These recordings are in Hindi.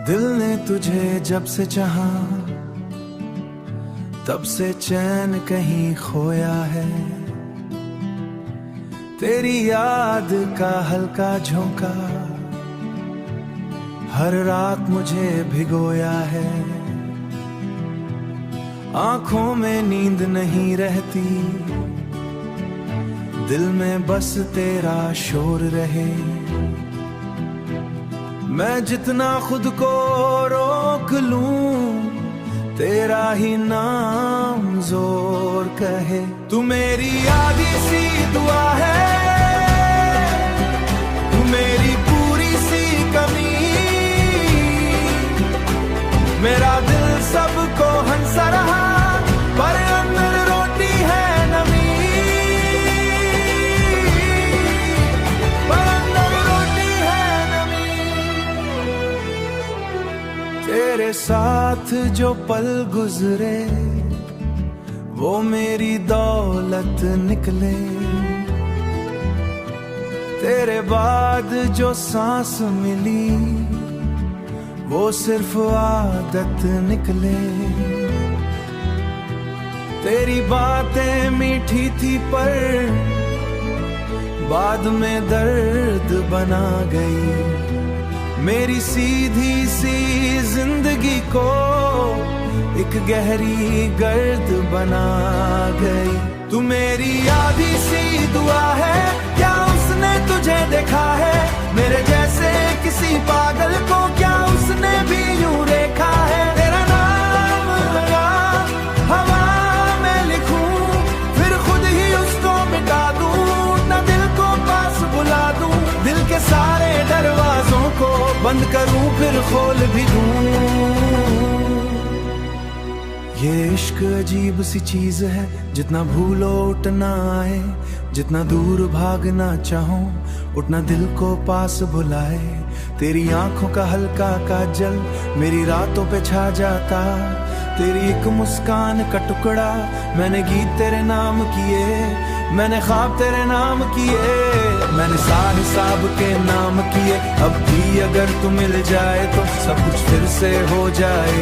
दिल ने तुझे जब से चाहा तब से चैन कहीं खोया है। तेरी याद का हल्का झोंका हर रात मुझे भिगोया है। आंखों में नींद नहीं रहती, दिल में बस तेरा शोर रहे। मैं जितना खुद को रोक लूं, तेरा ही नाम जोर कहे। तू मेरी आधी सी दुआ है, तू मेरी पूरी सी कमी। मेरा दिल सबको हंसा रहा, पर अंदर रोटी है नमी। पर अंदर रोटी है नमी। तेरे साथ जो पल गुजरे वो मेरी दौलत निकले। तेरे बाद जो सांस मिली वो सिर्फ आदत निकले। तेरी बातें मीठी थी पर बाद में दर्द बना गई। मेरी सीधी सी जिंदगी को एक गहरी गर्द बना गई। तू मेरी आधी सी दुआ है, क्या उसने तुझे देखा है? मेरे जैसे किसी पागल को क्या उसने भी यूं देखा है? तेरा नाम लगा हवा में लिखूं, फिर खुद ही उसको मिटा दूं। ना दिल को पास बुला दूं, दिल के सारे दरवाजों को बंद करूं फिर खोल भी दूं। ये इश्क अजीब सी चीज है, जितना भूलो उठना आए। जितना दूर भागना चाहो उतना दिल को पास बुलाए। तेरी आंखों का हल्का काजल मेरी रातों पे छा जाता। तेरी एक मुस्कान का टुकड़ा मैंने गीत तेरे नाम किए। मैंने ख्वाब तेरे नाम किए, मैंने साहिब के नाम किए। अब भी अगर तू मिल जाए तो सब कुछ फिर से हो जाए।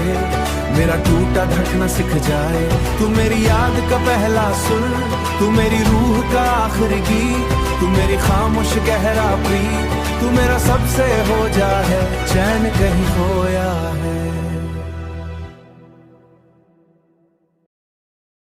मेरा टूटा धड़कना सिख जाए। तू मेरी याद का पहला सुर, तू मेरी रूह का आखिरी गीत। तू मेरी खामोश गहरा प्रीत, तू मेरा सबसे हो जाए। चैन कहीं खोया है।